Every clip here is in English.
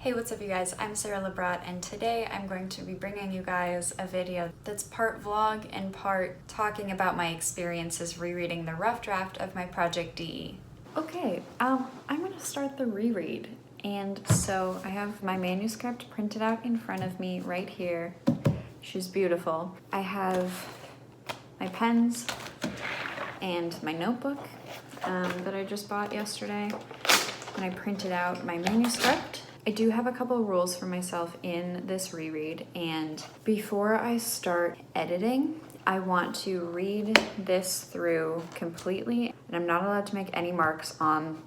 Hey, what's up you guys? I'm Sarah Labrat, and today I'm going to be bringing you guys a video that's part vlog and part talking about my experiences rereading the rough draft of my Project DE. Okay, I'm gonna start the reread. And so I have my manuscript printed out in front of me right here. She's beautiful. I have my pens and my notebook that I just bought yesterday. And I printed out my manuscript. I do have a couple of rules for myself in this reread, and before I start editing, I want to read this through completely, and I'm not allowed to make any marks on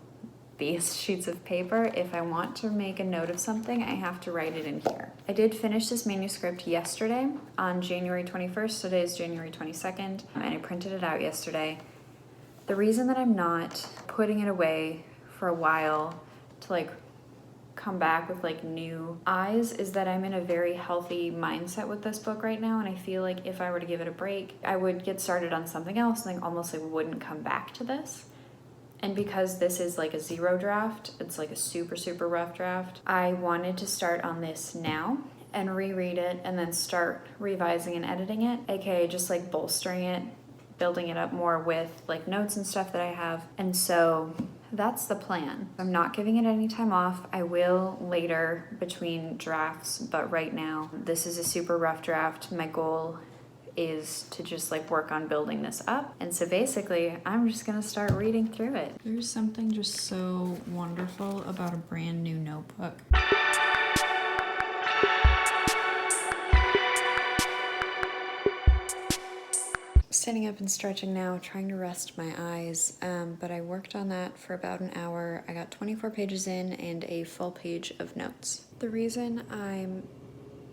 these sheets of paper. If I want to make a note of something, I have to write it in here. I did finish this manuscript yesterday on January 21st. Today is January 22nd, and I printed it out yesterday. The reason that I'm not putting it away for a while to come back with new eyes is that I'm in a very healthy mindset with this book right now, and I feel like if I were to give it a break, I would get started on something else and almost wouldn't come back to this. And because this is a zero draft, it's a super rough draft, I wanted to start on this now and reread it and then start revising and editing it, aka just bolstering it, building it up more with notes and stuff that I have. And so that's the plan. I'm not giving it any time off. I will later between drafts, but right now this is a super rough draft. My goal is to just work on building this up. And so basically I'm just gonna start reading through it. There's something just so wonderful about a brand new notebook. Standing up and stretching now, trying to rest my eyes, but I worked on that for about an hour. I got 24 pages in and a full page of notes. The reason I'm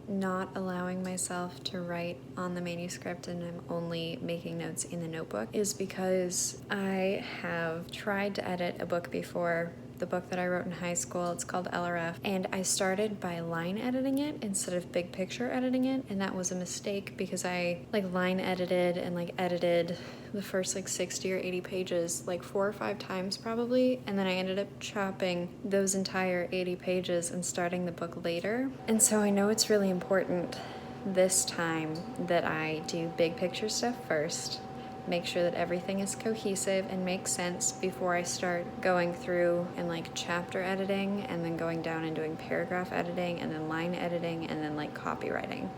not allowing myself to write on the manuscript and I'm only making notes in the notebook is because I have tried to edit a book before. The book that I wrote in high school, it's called LRF, and I started by line editing it instead of big picture editing it, and that was a mistake because I line edited and edited the first 60 or 80 pages 4 or 5 times probably, and then I ended up chopping those entire 80 pages and starting the book later. And so I know it's really important this time that I do big picture stuff first, make sure that everything is cohesive and makes sense before I start going through and chapter editing and then going down and doing paragraph editing and then line editing and then copywriting.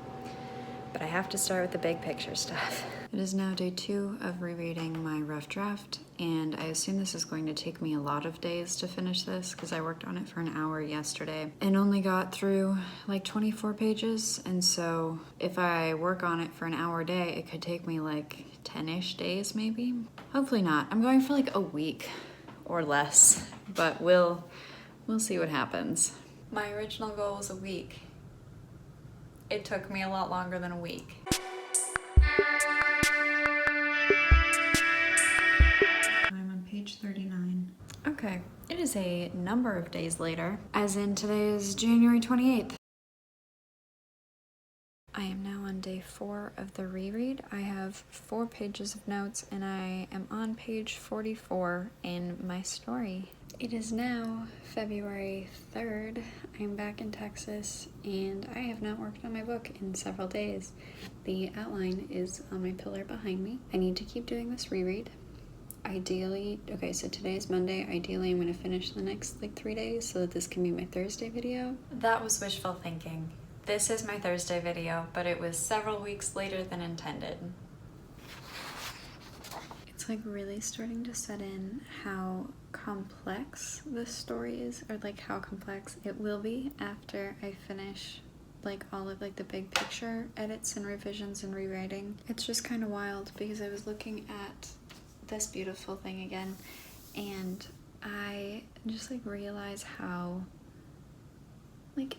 But I have to start with the big picture stuff. It is now day 2 of rereading my rough draft, and I assume this is going to take me a lot of days to finish this because I worked on it for an hour yesterday and only got through 24 pages. And so if I work on it for an hour a day, it could take me 10-ish days maybe. Hopefully not. I'm going for a week or less, but we'll see what happens. My original goal was a week. It took me a lot longer than a week. I'm on page 39. Okay, it is a number of days later, as in today is January 28th. I am now on day 4 of the reread. I have 4 pages of notes and I am on page 44 in my story. It is now February 3rd. I'm back in Texas and I have not worked on my book in several days. The outline is on my pillar behind me. I need to keep doing this reread. Ideally, okay, so today is Monday. Ideally, I'm going to finish the next 3 days so that this can be my Thursday video. That was wishful thinking. This is my Thursday video, but it was several weeks later than intended. It's really starting to set in how complex this story is, or how complex it will be after I finish all of the big picture edits and revisions and rewriting. It's just kind of wild because I was looking at this beautiful thing again and I just realize how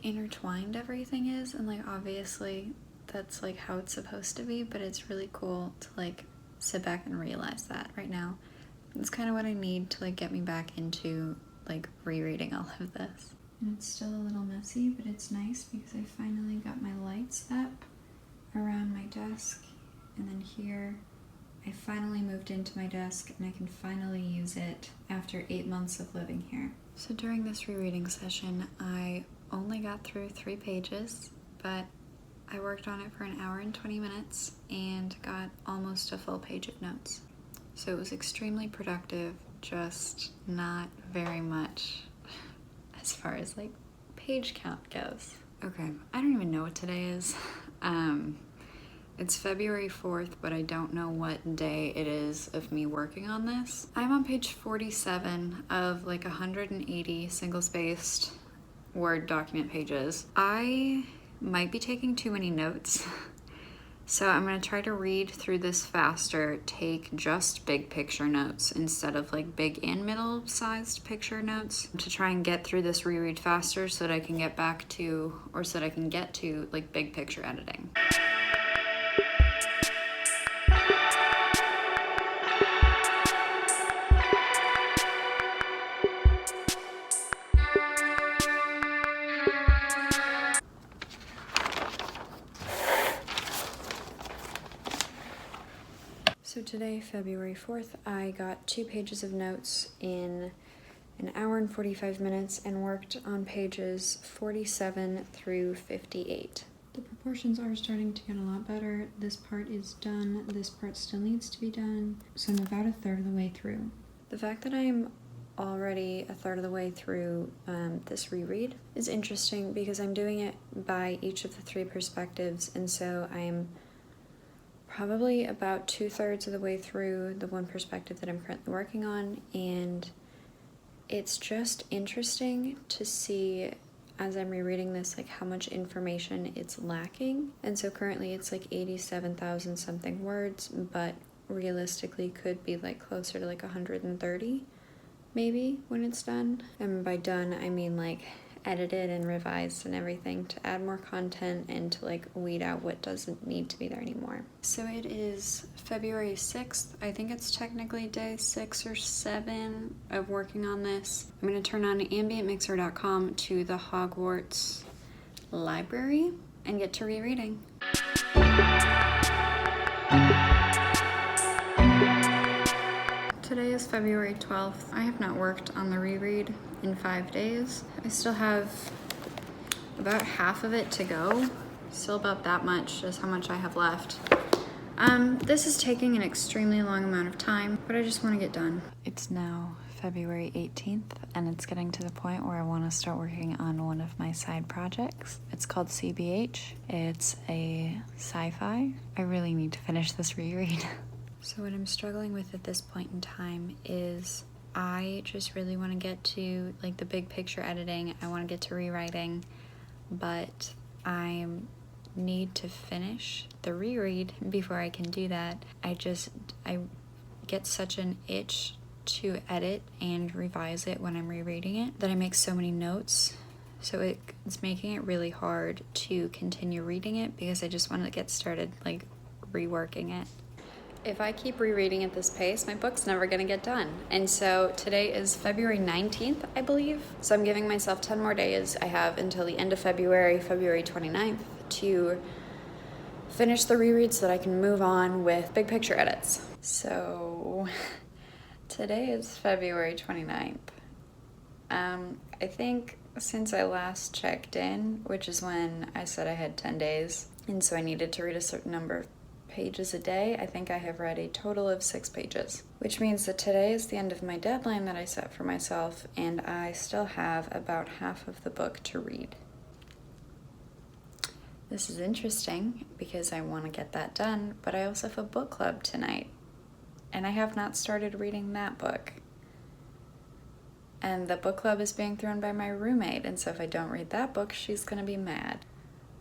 intertwined everything is, and obviously that's how it's supposed to be, but it's really cool to sit back and realize that right now. It's kind of what I need to get me back into rereading all of this. And it's still a little messy, but it's nice because I finally got my lights up around my desk, and then here I finally moved into my desk and I can finally use it after 8 months of living here. So during this rereading session, I only got through 3 pages, but I worked on it for an hour and 20 minutes and got almost a full page of notes. So it was extremely productive, just not very much as far as like page count goes. Okay, I don't even know what today is. It's February 4th, but I don't know what day it is of me working on this. I'm on page 47 of like 180 single-spaced Word document pages. I might be taking too many notes. So I'm gonna try to read through this faster, take just big picture notes instead of like big and middle-sized picture notes to try and get through this reread faster so that I can get back to, or so that I can get to like big picture editing. So today, February 4th, I got 2 pages of notes in an hour and 45 minutes and worked on pages 47 through 58. The proportions are starting to get a lot better. This part is done. This part still needs to be done. So I'm about a third of the way through. The fact that I'm already a third of the way through this reread is interesting because I'm doing it by each of the 3 perspectives, and so I'm probably about 2/3 of the way through the one perspective that I'm currently working on, and it's just interesting to see as I'm rereading this like how much information it's lacking. And so currently it's like 87,000 something words, but realistically could be like closer to like 130 maybe when it's done. And by done I mean like edited and revised and everything to add more content and to like weed out what doesn't need to be there anymore. So it is February 6th. I think it's technically day 6 or 7 of working on this. I'm gonna turn on ambientmixer.com to the Hogwarts library and get to rereading. Today is February 12th. I have not worked on the reread in 5 days. I still have about half of it to go. Still about that much is how much I have left. This is taking an extremely long amount of time, but I just want to get done. It's now February 18th, and it's getting to the point where I want to start working on one of my side projects. It's called CBH. It's a sci-fi. I really need to finish this reread. So what I'm struggling with at this point in time is I just really want to get to like the big picture editing. I want to get to rewriting, but I need to finish the reread before I can do that. I get such an itch to edit and revise it when I'm rereading it that I make so many notes. So it's making it really hard to continue reading it because I just want to get started like reworking it. If I keep rereading at this pace, my book's never gonna get done. And so today is February 19th, I believe. So I'm giving myself 10 more days. I have until the end of February, February 29th, to finish the reread so that I can move on with big picture edits. So today is February 29th. I think since I last checked in, which is when I said I had 10 days, and so I needed to read a certain number of pages a day, I think I have read a total of 6 pages, which means that today is the end of my deadline that I set for myself, and I still have about half of the book to read. This is interesting because I want to get that done, but I also have a book club tonight, and I have not started reading that book. And the book club is being thrown by my roommate, and so if I don't read that book, she's gonna be mad.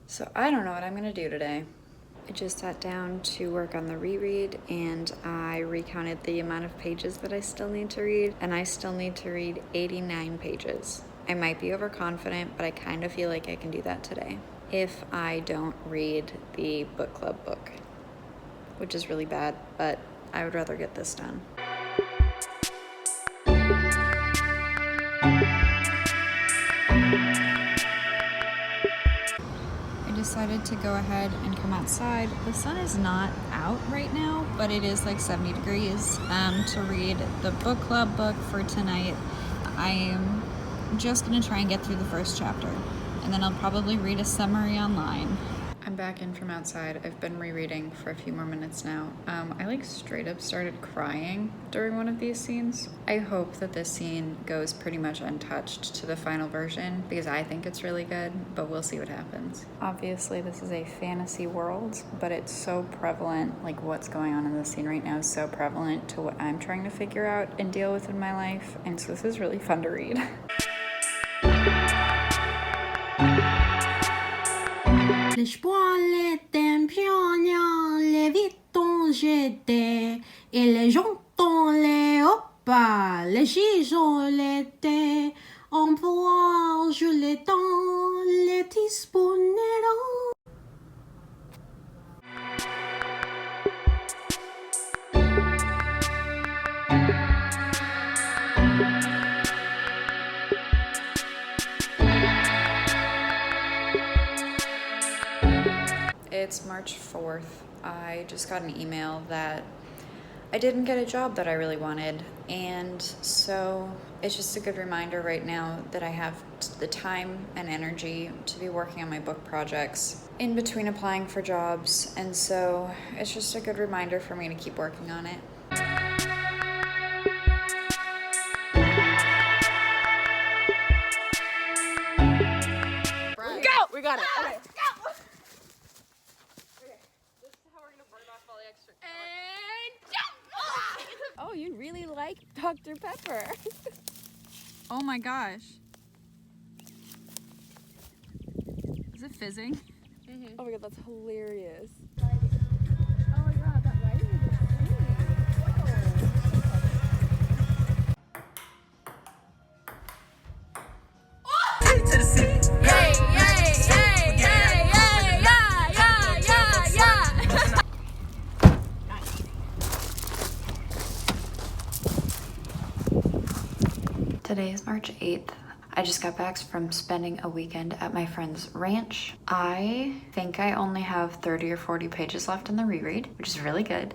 So I don't know what I'm gonna do today. I just sat down to work on the reread, and I recounted the amount of pages that I still need to read, and I still need to read 89 pages. I might be overconfident, but I kind of feel like I can do that today if I don't read the book club book, which is really bad, but I would rather get this done. Decided to go ahead and come outside. The sun is not out right now, but it is like 70 degrees to read the book club book for tonight. I am just gonna try and get through the first chapter, and then I'll probably read a summary online. I'm back in from outside. I've been rereading for a few more minutes now. I like straight up started crying during one of these scenes. I hope that this scene goes pretty much untouched to the final version because I think it's really good, but we'll see what happens. Obviously this is a fantasy world, but it's so prevalent, like what's going on in this scene right now is so prevalent to what I'm trying to figure out and deal with in my life, and so this is really fun to read. Les poils étaient pignons, les vitons j'étais, et les jantons les opas, les gisons l'été, on voit je les temps, les disponeront. It's March 4th. I just got an email that I didn't get a job that I really wanted, and so it's just a good reminder right now that I have the time and energy to be working on my book projects in between applying for jobs, and so it's just a good reminder for me to keep working on it. Go! We got it. Okay. Go! Okay. This is how we're gonna burn off all the extra. And jump! Oh, you really like Dr. Pepper. Oh my gosh. Is it fizzing? Mm-hmm. Oh my god, that's hilarious. Oh my god, that lighting is Today is March 8th. I just got back from spending a weekend at my friend's ranch. I think I only have 30 or 40 pages left in the reread, which is really good.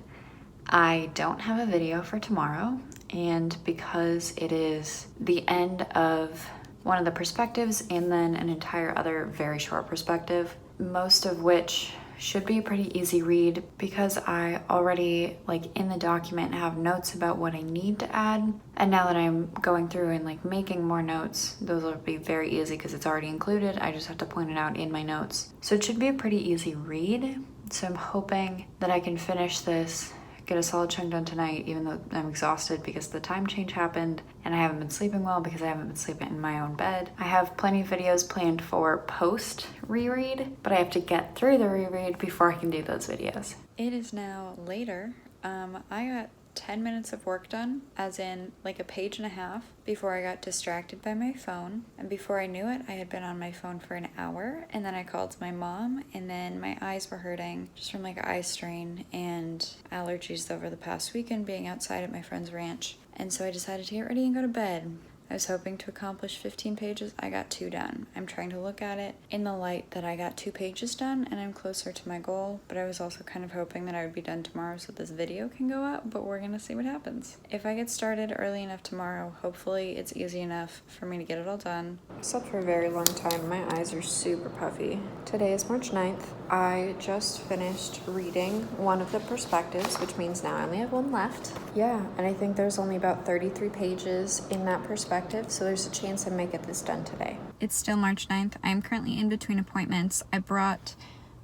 I don't have a video for tomorrow, and because it is the end of one of the perspectives and then an entire other very short perspective, most of which should be a pretty easy read because I already, like, in the document have notes about what I need to add, and now that I'm going through and like making more notes, those will be very easy because it's already included. I just have to point it out in my notes, so it should be a pretty easy read. So I'm hoping that I can finish this, get a solid chunk done tonight, even though I'm exhausted because the time change happened and I haven't been sleeping well because I haven't been sleeping in my own bed. I have plenty of videos planned for post-reread, but I have to get through the reread before I can do those videos. It is now later. I got 10 minutes of work done, as in like a page and a half, before I got distracted by my phone. And before I knew it, I had been on my phone for an hour, and then I called my mom, and then my eyes were hurting just from like eye strain and allergies over the past weekend being outside at my friend's ranch. And so I decided to get ready and go to bed. I was hoping to accomplish 15 pages. I got 2 done. I'm trying to look at it in the light that I got 2 pages done and I'm closer to my goal, but I was also kind of hoping that I would be done tomorrow so this video can go up, but we're gonna see what happens. If I get started early enough tomorrow, hopefully it's easy enough for me to get it all done. I slept for a very long time. My eyes are super puffy. Today is March 9th. I just finished reading one of the perspectives, which means now I only have one left. Yeah, and I think there's only about 33 pages in that perspective, so there's a chance I might get this done today. It's still March 9th. I'm currently in between appointments. I brought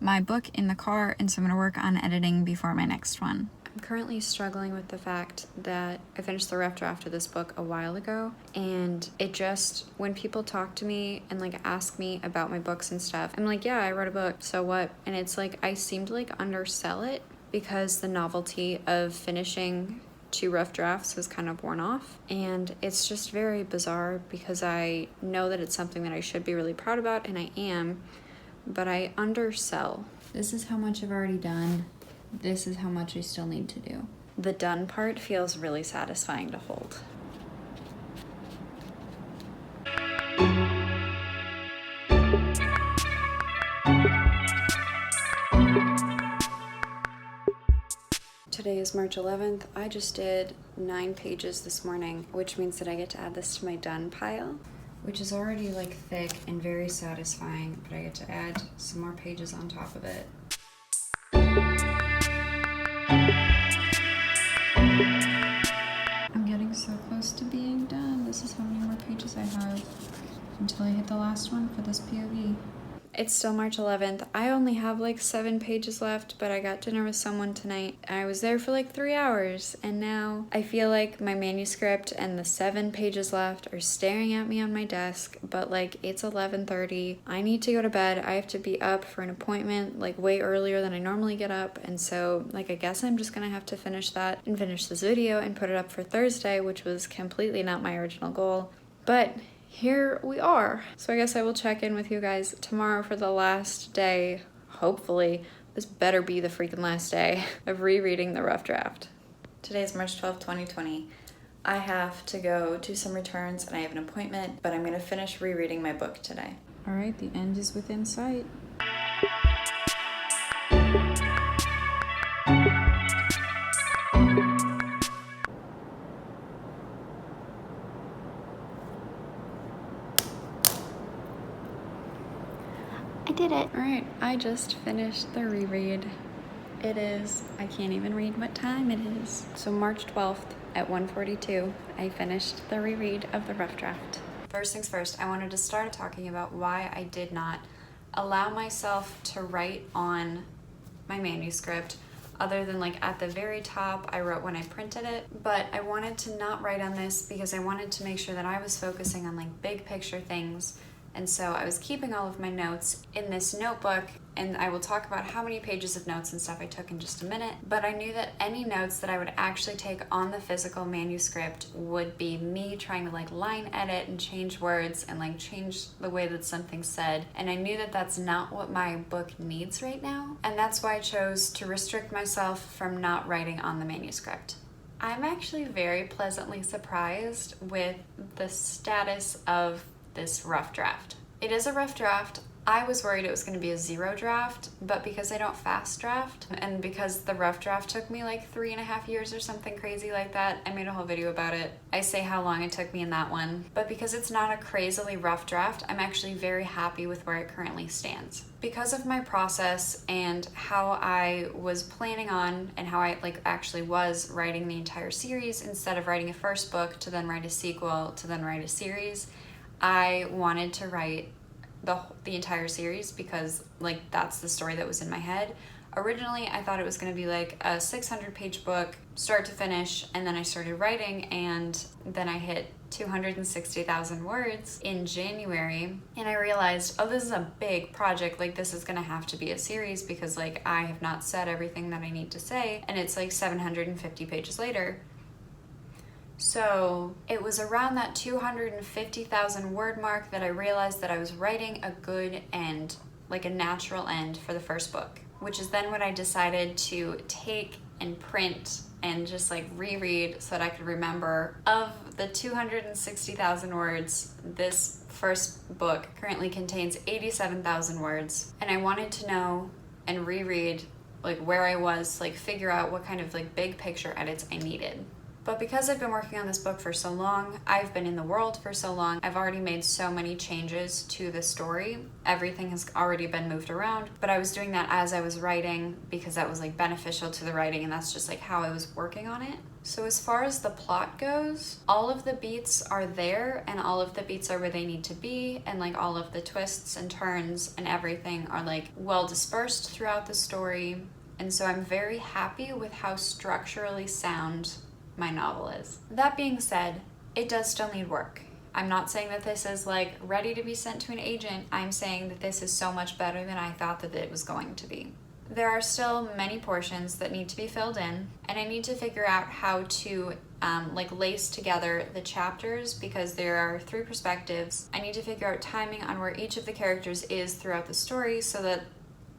my book in the car, and so I'm gonna work on editing before my next one. I'm currently struggling with the fact that I finished the rough draft of this book a while ago, and it just, when people talk to me and like ask me about my books and stuff, I'm like, yeah, I wrote a book, so what? And it's like I seem to like undersell it because the novelty of finishing 2 rough drafts has kind of worn off, and it's just very bizarre because I know that it's something that I should be really proud about, and I am, but I undersell. This is how much I've already done. This is how much I still need to do. The done part feels really satisfying to hold. Today is March 11th. I just did 9 pages this morning, which means that I get to add this to my done pile, which is already like thick and very satisfying, but I get to add some more pages on top of it. I'm getting so close to being done. This is how many more pages I have until I hit the last one for this POV. It's still March 11th. I only have like 7 pages left, but I got dinner with someone tonight. I was there for like 3 hours, and now I feel like my manuscript and the 7 pages left are staring at me on my desk, but like it's 11:30. I need to go to bed. I have to be up for an appointment like way earlier than I normally get up, and so like I guess I'm just gonna have to finish that and finish this video and put it up for Thursday, which was completely not my original goal. But here we are. So I guess I will check in with you guys tomorrow for the last day. Hopefully, this better be the freaking last day of rereading the rough draft. Today is March 12th, 2020. I have to go do some returns and I have an appointment, but I'm gonna finish rereading my book today. All right, the end is within sight. I did it. All right, I just finished the reread. It is, I can't even read what time it is. So March 12th at 1:42, I finished the reread of the rough draft. First things first, I wanted to start talking about why I did not allow myself to write on my manuscript, other than like at the very top, I wrote when I printed it, but I wanted to not write on this because I wanted to make sure that I was focusing on like big picture things. And so I was keeping all of my notes in this notebook, and I will talk about how many pages of notes and stuff I took in just a minute, but I knew that any notes that I would actually take on the physical manuscript would be me trying to like line edit and change words and like change the way that something's said. And I knew that that's not what my book needs right now. And that's why I chose to restrict myself from not writing on the manuscript. I'm actually very pleasantly surprised with the status of this rough draft. It is a rough draft. I was worried it was going to be a 0 draft, but because I don't fast draft, and because the rough draft took me like 3.5 years or something crazy like that, I made a whole video about it. I say how long it took me in that one. But because it's not a crazily rough draft, I'm actually very happy with where it currently stands. Because of my process and how I was planning on and how I like actually was writing the entire series instead of writing a first book to then write a sequel to then write a series, I wanted to write the entire series because like that's the story that was in my head. Originally, I thought it was going to be like a 600-page book, start to finish, and then I started writing, and then I hit 260,000 words in January, and I realized, oh, this is a big project, like this is going to have to be a series because like I have not said everything that I need to say, and it's like 750 pages later. So it was around that 250,000 word mark that I realized that I was writing a good end, like a natural end for the first book, which is then when I decided to take and print and just like reread so that I could remember. Of the 260,000 words, this first book currently contains 87,000 words, and I wanted to know and reread like where I was, like figure out what kind of like big picture edits I needed. But because I've been working on this book for so long, I've been in the world for so long, I've already made so many changes to the story. Everything has already been moved around, but I was doing that as I was writing because that was like beneficial to the writing, and that's just like how I was working on it. So as far as the plot goes, all of the beats are there and all of the beats are where they need to be, and like all of the twists and turns and everything are like well dispersed throughout the story. And so I'm very happy with how structurally sound my novel is. That being said, it does still need work. I'm not saying that this is like ready to be sent to an agent. I'm saying that this is so much better than I thought that it was going to be. There are still many portions that need to be filled in, and I need to figure out how to like lace together the chapters because there are 3 perspectives. I need to figure out timing on where each of the characters is throughout the story so that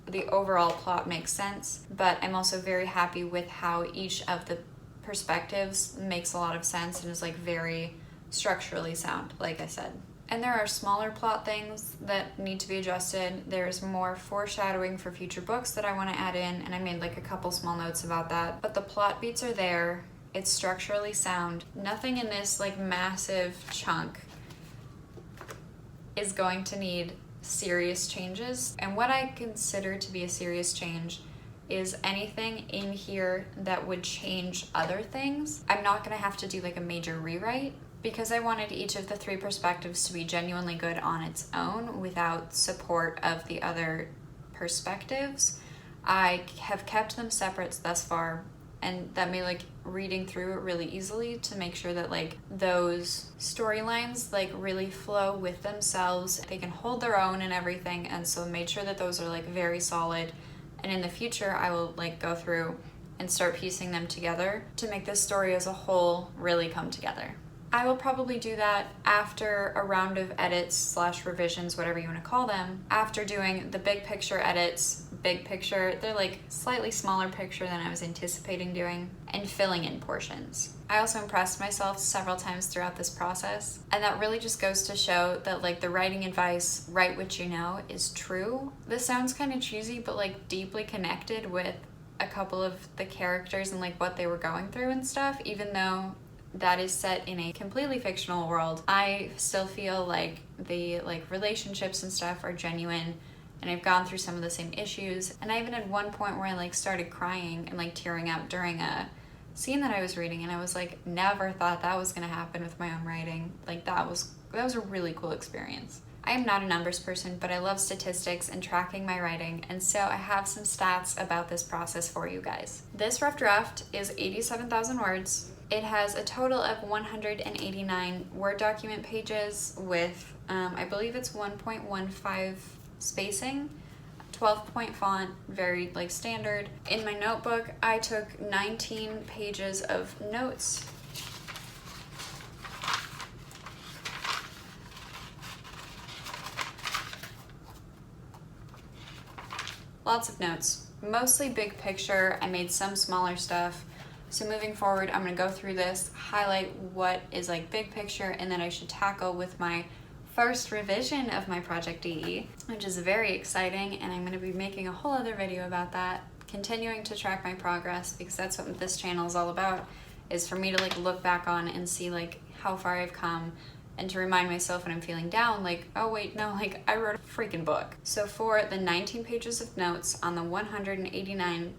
the overall plot makes sense, but I'm also very happy with how each of the perspectives makes a lot of sense and is like very structurally sound, like I said. And there are smaller plot things that need to be adjusted. There's more foreshadowing for future books that I want to add in, and I made like a couple small notes about that. But the plot beats are there. It's structurally sound. Nothing in this like massive chunk is going to need serious changes. And what I consider to be a serious change is anything in here that would change other things. I'm not gonna have to do like a major rewrite because I wanted each of the 3 perspectives to be genuinely good on its own without support of the other perspectives. I have kept them separate thus far, and that made like reading through it really easily to make sure that like those storylines like really flow with themselves. They can hold their own and everything, and so made sure that those are like very solid. And in the future I will like go through and start piecing them together to make this story as a whole really come together. I will probably do that after a round of edits / revisions, whatever you want to call them. After doing the big picture edits, big picture, they're like slightly smaller picture than I was anticipating doing, and filling in portions. I also impressed myself several times throughout this process, and that really just goes to show that like the writing advice, write what you know, is true. This sounds kind of cheesy, but like deeply connected with a couple of the characters and like what they were going through and stuff, even though that is set in a completely fictional world. I still feel like the like relationships and stuff are genuine, and I've gone through some of the same issues. And I even had one point where I like started crying and like tearing up during a scene that I was reading, and I was like, never thought that was gonna happen with my own writing. Like that was a really cool experience. I am not a numbers person, but I love statistics and tracking my writing, and so I have some stats about this process for you guys. This rough draft is 87,000 words. It has a total of 189 Word document pages with, I believe it's 1.15 spacing, 12-point font, very like standard. In my notebook, I took 19 pages of notes. Lots of notes, mostly big picture. I made some smaller stuff. So moving forward, I'm gonna go through this, highlight what is like big picture and that I should tackle with my first revision of my Project DE, which is very exciting, and I'm gonna be making a whole other video about that, continuing to track my progress, because that's what this channel is all about, is for me to like look back on and see like how far I've come, and to remind myself when I'm feeling down, like, oh wait, no, like I wrote a freaking book. So for the 19 pages of notes on the 189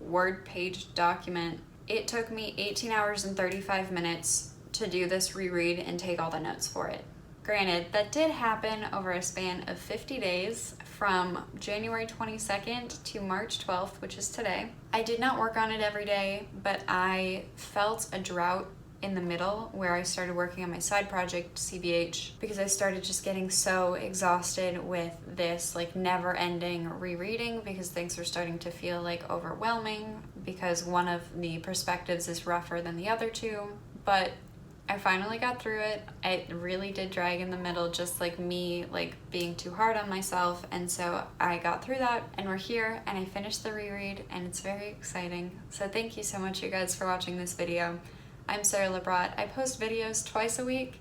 word page document, it took me 18 hours and 35 minutes to do this reread and take all the notes for it. Granted, that did happen over a span of 50 days from January 22nd to March 12th, which is today. I did not work on it every day, but I felt a drought in the middle where I started working on my side project, CBH, because I started just getting so exhausted with this like never-ending rereading, because things were starting to feel like overwhelming because one of the perspectives is rougher than the other two. But I finally got through it. It really did drag in the middle, just like me like being too hard on myself, and so I got through that, and we're here, and I finished the reread, and it's very exciting. So thank you so much, you guys, for watching this video. I'm Sarah Labrat. I post videos twice a week.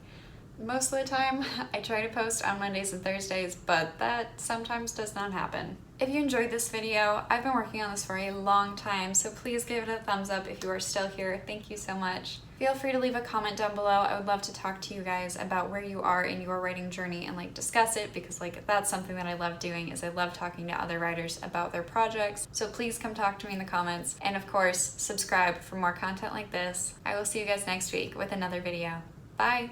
Most of the time, I try to post on Mondays and Thursdays, but that sometimes does not happen. If you enjoyed this video, I've been working on this for a long time, so please give it a thumbs up if you are still here. Thank you so much. Feel free to leave a comment down below. I would love to talk to you guys about where you are in your writing journey and like discuss it, because like that's something that I love doing, is I love talking to other writers about their projects. So please come talk to me in the comments, and of course subscribe for more content like this. I will see you guys next week with another video. Bye.